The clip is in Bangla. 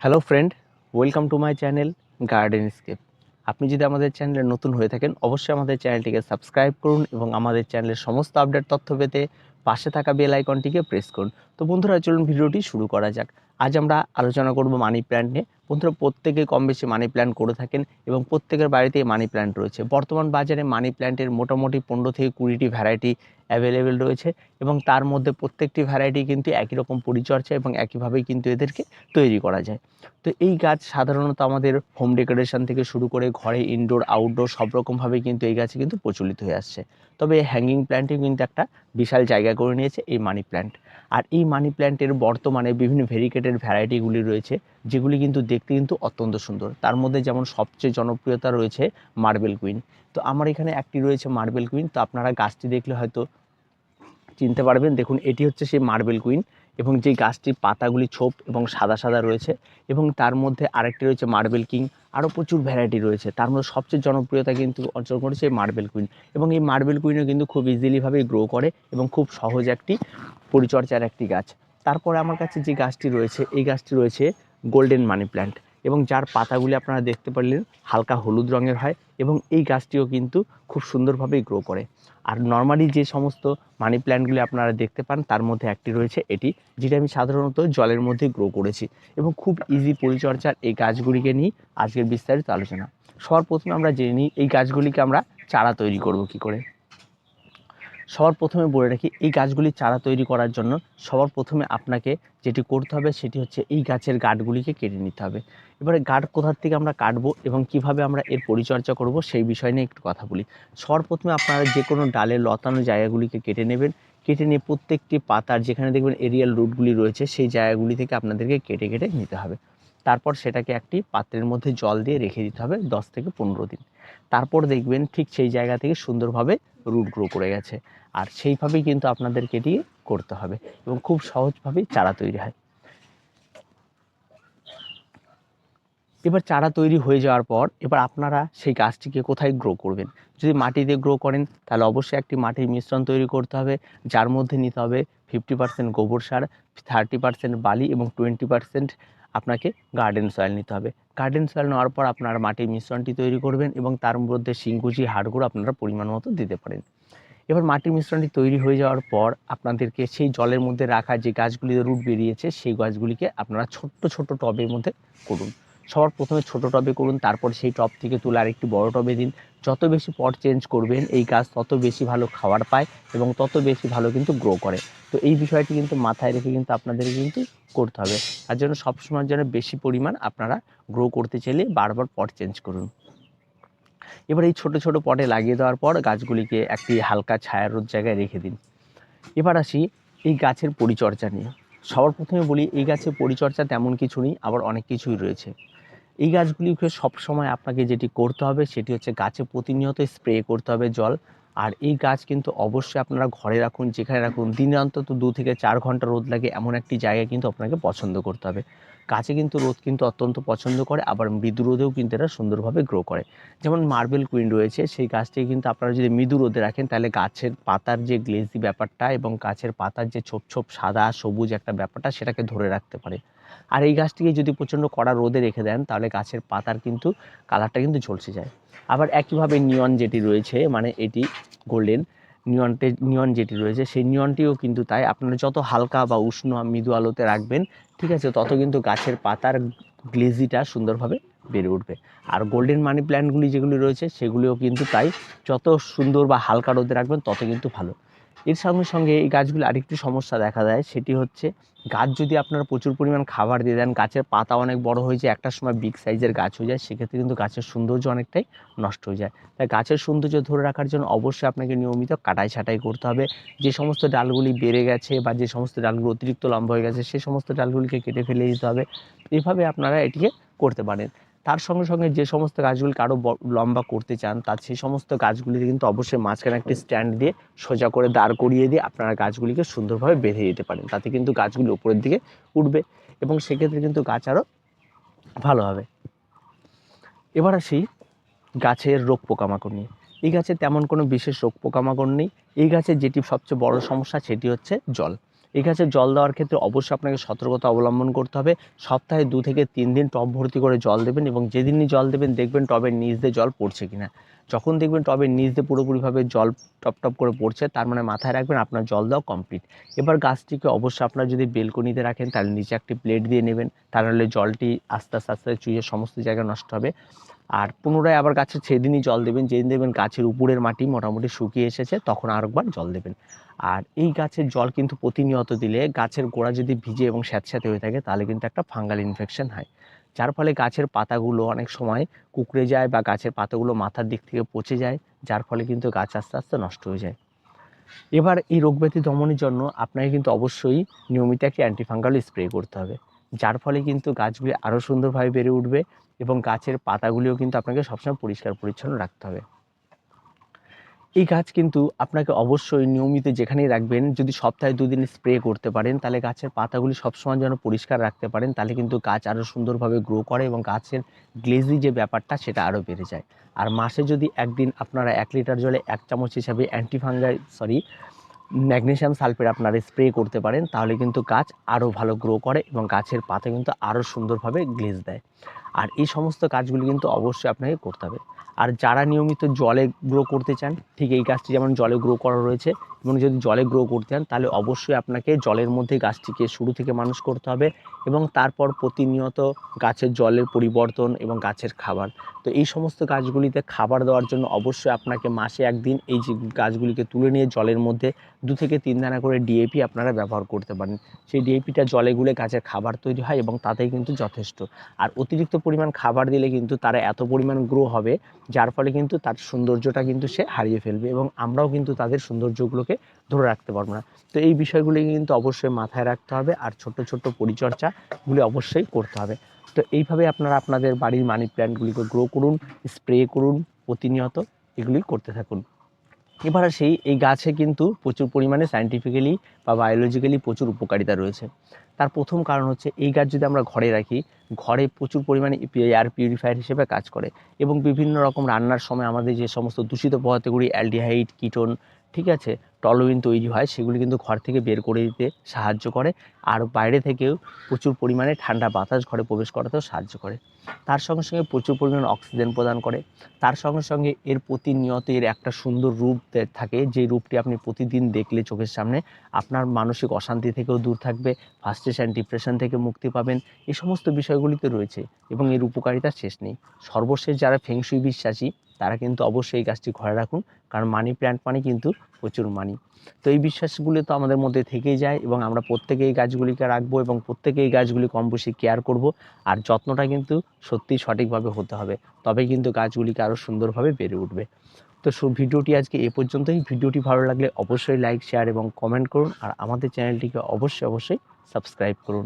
Hello friend, welcome to my channel garden scape. আপনি যদি আমাদের চ্যানেলে নতুন হয়ে থাকেন অবশ্যই আমাদের চ্যানেলটিকে সাবস্ক্রাইব করুন এবং আমাদের চ্যানেলের সমস্ত আপডেট তথ্য পেতে পাশে থাকা বেল আইকনটিকে প্রেস করুন। তো বন্ধুরা, চলুন ভিডিওটি শুরু করা যাক। আজ আমরা আলোচনা করব মানি প্ল্যান্ট নিয়ে। বন্ধুরা, প্রত্যেকে কম বেশি মানি প্ল্যান্ট করে থাকেন এবং প্রত্যেকের বাড়িতেই মানি প্ল্যান্ট রয়েছে। বর্তমান বাজারে মানি প্ল্যান্টের মোটামুটি 15 থেকে 20টি ভ্যারাইটি অ্যাভেলেবেল রয়েছে এবং তার মধ্যে প্রত্যেকটি ভ্যারাইটি কিন্তু একই রকম পরিচর্যা এবং একইভাবেই কিন্তু এদেরকে তৈরি করা যায়। তো এই গাছ সাধারণত আমাদের হোম ডেকোরেশন থেকে শুরু করে ঘরে ইনডোর আউটডোর সব রকমভাবে কিন্তু এই গাছে কিন্তু প্রচলিত হয়ে আসছে। তবে হ্যাঙ্গিং প্ল্যান্টে কিন্তু একটা বিশাল জায়গা করে নিয়েছে এই মানি প্ল্যান্ট। আর এই মানি প্ল্যান্টের বর্তমানে বিভিন্ন ভেরিকেটেড ভ্যারাইটিগুলি রয়েছে, যেগুলি কিন্তু দেখতে কিন্তু অত্যন্ত সুন্দর। তার মধ্যে যেমন সবচেয়ে জনপ্রিয়তা রয়েছে মার্বেল কুইন। তো আমার এখানে একটি রয়েছে মার্বেল কুইন। তো আপনারা গাছটি দেখলে হয়তো চিনতে পারবেন। দেখুন, এটি হচ্ছে সেই মার্বেল কুইন এবং যে গাছটির পাতাগুলি ছোপ এবং সাদা সাদা রয়েছে। এবং তার মধ্যে আরেকটি রয়েছে মার্বেল কিং। আরও প্রচুর ভ্যারাইটি রয়েছে, তার মধ্যে সবচেয়ে জনপ্রিয়তা কিন্তু অর্জন করেছে এই মার্বেল কুইন। এবং এই মার্বেল কুইনও কিন্তু খুব ইজিলিভাবেই গ্রো করে এবং খুব সহজ একটি পরিচর্যার একটি গাছ। তারপরে আমার কাছে যে গাছটি রয়েছে, এই গাছটি রয়েছে গোল্ডেন মানি প্ল্যান্ট এবং যার পাতাগুলি আপনারা দেখতে পারলেন হালকা হলুদ রঙের হয় এবং এই গাছটিও কিন্তু খুব সুন্দরভাবেই গ্রো করে। আর নর্মালি যে সমস্ত মানি প্ল্যান্টগুলি আপনারা দেখতে পান তার মধ্যে একটি রয়েছে এটি, যেটা আমি সাধারণত জলের মধ্যে গ্রো করেছি এবং খুব ইজি পরিচর্যার এই গাছগুলিকে নিয়ে আজকের বিস্তারিত আলোচনা। সবার প্রথমে আমরা জেনে নিই এই গাছগুলিকে আমরা চারা তৈরি করব কী করে। সবার প্রথমে বলে রাখি, এই গাছগুলির চারা তৈরি করার জন্য সবার প্রথমে আপনাকে যেটি করতে হবে সেটি হচ্ছে এই গাছের গাঁটগুলিকে কেটে নিতে হবে। এবারে গাঁট কোথার থেকে আমরা কাটবো এবং কিভাবে আমরা এর পরিচর্যা করব সেই বিষয় নিয়ে একটু কথা বলি। সবার প্রথমে আপনারা যে কোনো ডালের লতানো জায়গাগুলিকে কেটে নেবেন। কেটে নিয়ে প্রত্যেকটি পাতার যেখানে দেখবেন এরিয়াল রুটগুলি রয়েছে সেই জায়গাগুলি থেকে আপনাদেরকে কেটে কেটে নিতে হবে। তারপর সেটাকে একটি পাত্রের মধ্যে জল দিয়ে রেখে দিতে হবে 10 থেকে 15 দিন। তারপর দেখবেন ঠিক সেই জায়গা থেকে সুন্দরভাবে রুট গ্রো করে গেছে। আর সেইভাবেই কিন্তু আপনাদেরকে এটি করতে হবে এবং খুব সহজভাবেই চারা তৈরি হয়। এবার চারা তৈরি হয়ে যাওয়ার পর এবার আপনারা সেই গাছটিকে কোথায় গ্রো করবেন। যদি মাটিতে গ্রো করেন তাহলে অবশ্যই একটি মাটির মিশ্রণ তৈরি করতে হবে, যার মধ্যে নিতে হবে 50% গোবর সার, 30% বালি এবং 20% আপনাকে গার্ডেন সয়েল নিতে হবে। গার্ডেন সয়েল নেওয়ার পর আপনারা মাটির মিশ্রণটি তৈরি করবেন এবং তার মধ্যে শিংকুচি হাড়গুঁড়ো আপনারা পরিমাণ মতো দিতে পারেন। এবার মাটির মিশ্রণটি তৈরি হয়ে যাওয়ার পর আপনাদেরকে সেই জলের মধ্যে রাখা যে গাছগুলিতে রুট বেরিয়েছে সেই গাছগুলিকে আপনারা ছোট্ট ছোট্ট টবের মধ্যে করুন। সবার প্রথমে ছোট টবে করুন, তারপর সেই টব থেকে তুলে আরেকটি বড় টবে দিন। যত বেশি পট চেঞ্জ করবেন এই গাছ তত বেশি ভালো খাবার পায় এবং তত বেশি ভালো কিন্তু গ্রো করে। তো এই বিষয়টি কিন্তু মাথায় রেখে কিন্তু আপনাদের কিন্তু করতে হবে। তার জন্য সবসময়ের জন্য বেশি পরিমাণ আপনারা গ্রো করতে চাইলে বারবার পট চেঞ্জ করুন। এবার এই ছোট ছোট পটে লাগিয়ে দেওয়ার পর গাছগুলিকে একটি হালকা ছায়ার রোদ জায়গায় রেখে দিন। এবার আসি এই গাছের পরিচর্যা নিয়ে। সবার প্রথমে বলি, এই গাছের পরিচর্যা তেমন কিছু নেই, আবার অনেক কিছুই রয়েছে। এই গাছগুলিকে সবসময় আপনাকে যেটি করতে হবে সেটি হচ্ছে গাছে প্রতিনিয়ত স্প্রে করতে হবে জল। আর এই গাছ কিন্তু অবশ্যই আপনারা ঘরে রাখুন, যেখানে রাখুন দিনে অন্তত 2 থেকে 4 ঘন্টা রোদ লাগে এমন একটি জায়গায় কিন্তু আপনাকে পছন্দ করতে হবে। গাছে কিন্তু রোদ কিন্তু অত্যন্ত পছন্দ করে, আবার মৃদু রোদেও কিন্তু এরা সুন্দরভাবে গ্রো করে। যেমন মার্বেল কুইন রয়েছে, সেই গাছটিকে কিন্তু আপনারা যদি মৃদু রোদে রাখেন তাহলে গাছের পাতার যে গ্লেজি ব্যাপারটা এবং গাছের পাতার যে ছোপ ছোপ সাদা সবুজ একটা ব্যাপারটা সেটাকে ধরে রাখতে পারে। আর এই গাছটিকে যদি প্রচণ্ড কড়া রোদে রেখে দেন তাহলে গাছের পাতার কিন্তু কালারটা কিন্তু ঝলসে যায়। আবার একইভাবে নিয়ন যেটি রয়েছে, মানে এটি গোল্ডেন নিয়ন যেটি রয়েছে সেই নিয়নটিও কিন্তু তাই। আপনারা যত হালকা বা উষ্ণ মৃদু আলোতে রাখবেন, ঠিক আছে, তত কিন্তু গাছের পাতার গ্লেজিটা সুন্দরভাবে বেড়ে উঠবে। আর গোল্ডেন মানি প্ল্যান্টগুলি যেগুলি রয়েছে সেগুলিও কিন্তু তাই, যত সুন্দর বা হালকা রোদে রাখবেন তত কিন্তু ভালো। এর সঙ্গে সঙ্গে এই গাছগুলি আরেকটি সমস্যা দেখা দেয়, সেটি হচ্ছে গাছ যদি আপনারা প্রচুর পরিমাণ খাবার দিয়ে দেন গাছের পাতা অনেক বড় হয়ে যায়, একটা সময় বিগ সাইজের গাছ হয়ে যায়, সেক্ষেত্রে কিন্তু গাছের সৌন্দর্য অনেকটাই নষ্ট হয়ে যায়। তাই গাছের সৌন্দর্য ধরে রাখার জন্য অবশ্যই আপনাকে নিয়মিত কাটাই ছাঁটাই করতে হবে। যে সমস্ত ডালগুলি বেড়ে গেছে বা যে সমস্ত ডালগুলো অতিরিক্ত লম্বা হয়ে গেছে সেই সমস্ত ডালগুলিকে কেটে ফেলে দিতে হবে। এভাবে আপনারা এটিকে করতে পারেন। তার সঙ্গে সঙ্গে যে সমস্ত গাছগুলিকে আরও লম্বা করতে চান তার সেই সমস্ত গাছগুলিতে কিন্তু অবশ্যই মাঝখানে একটি স্ট্যান্ড দিয়ে সোজা করে দাঁড় করিয়ে দিয়ে আপনারা গাছগুলিকে সুন্দরভাবে বেঁধে দিতে পারেন। তাতে কিন্তু গাছগুলি উপরের দিকে উঠবে এবং সেক্ষেত্রে কিন্তু গাছ আরও ভালো হবে। এবার আসি গাছের রোগ পোকামাকড় নিয়ে। এই গাছে তেমন কোনো বিশেষ রোগ পোকামাকড় নেই। এই গাছের যেটি সবচেয়ে বড় সমস্যা সেটি হচ্ছে জল। এই গাছে জল দেওয়ার ক্ষেত্রে অবশ্যই আপনাকে সতর্কতা অবলম্বন করতে হবে। সপ্তাহে 2 থেকে 3 দিন টব ভর্তি করে জল দেবেন এবং যেদিনই জল দেবেন দেখবেন টবের নিচ দিয়ে জল পড়ছে কিনা। যখন দেখবেন টবের নিচ দিয়ে পুরোপুরিভাবে জল টপ টপ করে পড়ছে, তার মানে মাথায় রাখবেন আপনার জল দেওয়া কমপ্লিট। এবার গাছটিকে অবশ্যই আপনারা যদি বেলকনিতে রাখেন তাহলে নিচে একটি প্লেট দিয়ে নেবেন, তা নাহলে জলটি আস্তে আস্তে আস্তে চুইয়ে সমস্ত জায়গা নষ্ট হবে। আর পুনরায় আবার গাছে সেদিনই জল দেবেন যেদিন দেখবেন গাছের উপরের মাটি মোটামুটি শুকিয়ে এসেছে, তখন আরেকবার জল দেবেন। আর এই গাছের জল কিন্তু প্রতিনিয়ত দিলে গাছের গোড়া যদি ভিজে এবং স্যাঁতস্যাঁতে হয়ে থাকে তাহলে কিন্তু একটা ফাঙ্গাল ইনফেকশন হয়, যার ফলে গাছের পাতাগুলো অনেক সময় কুঁকড়ে যায় বা গাছের পাতাগুলো মাথার দিক থেকে পচে যায়, যার ফলে কিন্তু গাছ আস্তে আস্তে নষ্ট হয়ে যায়। এবার এই রোগব্যাধি দমনের জন্য আপনাকে কিন্তু অবশ্যই নিয়মিত একটি অ্যান্টিফাঙ্গাল স্প্রে করতে হবে, যার ফলে কিন্তু গাছগুলি আরও সুন্দরভাবে বেড়ে উঠবে এবং গাছের পাতাগুলিও কিন্তু আপনাকে সবসময় পরিষ্কার পরিচ্ছন্ন রাখতে হবে। এই গাছ কিন্তু আপনাকে অবশ্যই নিয়মিত যেখানেই রাখবেন, যদি সপ্তাহে 2 দিন স্প্রে করতে পারেন তাহলে গাছের পাতাগুলি সবসময় যেন পরিষ্কার রাখতে পারেন, তাহলে কিন্তু গাছ আরও সুন্দরভাবে গ্রো করে এবং গাছের গ্লেজি যে ব্যাপারটা সেটা আরও বেড়ে যায়। আর মাসে যদি একদিন আপনারা 1 লিটার জলে 1 চামচ হিসাবে ম্যাগনেসিয়াম সালফেট আপনারা স্প্রে করতে পারেন, তাহলে কিন্তু গাছ আরও ভালো গ্রো করে এবং গাছের পাতা কিন্তু আরও সুন্দরভাবে গ্লেজ দেয়। আর এই সমস্ত কাজগুলি কিন্তু অবশ্যই আপনাকে করতে হবে। আর যারা নিয়মিত জলে গ্রো করতে চান, ঠিক এই গাছটি যেমন জলে গ্রো করা রয়েছে, এবং যদি জলে গ্রো করতে চান তাহলে অবশ্যই আপনাকে জলের মধ্যে গাছটিকে শুরু থেকে মানুষ করতে হবে এবং তারপর প্রতিনিয়ত গাছের জলের পরিবর্তন এবং গাছের খাবার। তো এই সমস্ত গাছগুলিতে খাবার দেওয়ার জন্য অবশ্যই আপনাকে মাসে 1 দিন এই যে গাছগুলিকে তুলে নিয়ে জলের মধ্যে 2 থেকে 3 দানা করে ডিএপি আপনারা ব্যবহার করতে পারেন। সেই ডিএপিটা জলে গুলে গাছের খাবার তৈরি হয় এবং তাতেই কিন্তু যথেষ্ট। আর অতিরিক্ত পরিমাণ খাবার দিলে কিন্তু তারা এত পরিমাণ গ্রো হবে, যার ফলে কিন্তু তার সৌন্দর্যটা কিন্তু সে হারিয়ে ফেলবে এবং আমরাও কিন্তু তাদের সৌন্দর্যগুলোকে ধরে রাখতে পারবো না। তো এই বিষয়গুলি কিন্তু অবশ্যই মাথায় রাখতে হবে আর ছোট্ট ছোট্ট পরিচর্যাগুলি অবশ্যই করতে হবে। তো এইভাবে আপনারা আপনাদের বাড়ির মানি প্ল্যান্টগুলিকে গ্রো করুন, স্প্রে করুন প্রতিনিয়ত, এগুলি করতে থাকুন। এবার আসি, এই গাছে কিন্তু প্রচুর পরিমাণে সায়েন্টিফিক্যালি বা বায়োলজিক্যালি প্রচুর উপকারিতা রয়েছে। তার প্রথম কারণ হচ্ছে এই গাছ যদি আমরা ঘরে রাখি, ঘরে প্রচুর পরিমাণে এয়ার পিউরিফায়ার হিসেবে কাজ করে এবং বিভিন্ন রকম রান্নার সময় আমাদের যে সমস্ত দূষিত পদার্থগুলি অ্যালডিহাইড, কিটোন, ঠিক আছে, টলুইন তৈরি হয়, সেগুলি কিন্তু ঘর থেকে বের করে দিতে সাহায্য করে। আর বাইরে থেকেও প্রচুর পরিমাণে ঠান্ডা বাতাস ঘরে প্রবেশ করাতেও সাহায্য করে। তার সঙ্গে সঙ্গে প্রচুর পরিমাণে অক্সিজেন প্রদান করে। তার সঙ্গে সঙ্গে এর প্রতিনিয়ত এর একটা সুন্দর রূপ থাকে, যে রূপটি আপনি প্রতিদিন দেখলে চোখের সামনে আপনার মানসিক অশান্তি থেকেও দূর থাকবে, ফ্রাস্ট্রেশন, ডিপ্রেশন থেকে মুক্তি পাবেন। এই সমস্ত বিষয়গুলিতে রয়েছে এবং এর উপকারিতা শেষ নেই। সর্বশেষ যারা ফেংশুই বিশ্বাসী তারা কিন্তু অবশ্যই এই গাছটি ঘরে রাখুন, কারণ মানি প্ল্যান্ট মানে কিন্তু প্রচুর মানি। তো এই বিশ্বাসগুলি তো আমাদের মধ্যে থেকেই যায় এবং আমরা প্রত্যেকে এই গাছগুলিকে রাখবো এবং প্রত্যেকে এই গাছগুলি কম বেশি কেয়ার করব। আর যত্নটা কিন্তু সত্যিই সঠিকভাবে হতে হবে, তবেই কিন্তু গাছগুলিকে আরও সুন্দরভাবে বেড়ে উঠবে। তো ভিডিওটি আজকে এ পর্যন্তই। ভিডিওটি ভালো লাগলে অবশ্যই লাইক, শেয়ার এবং কমেন্ট করুন আর আমাদের চ্যানেলটিকে অবশ্যই সাবস্ক্রাইব করুন।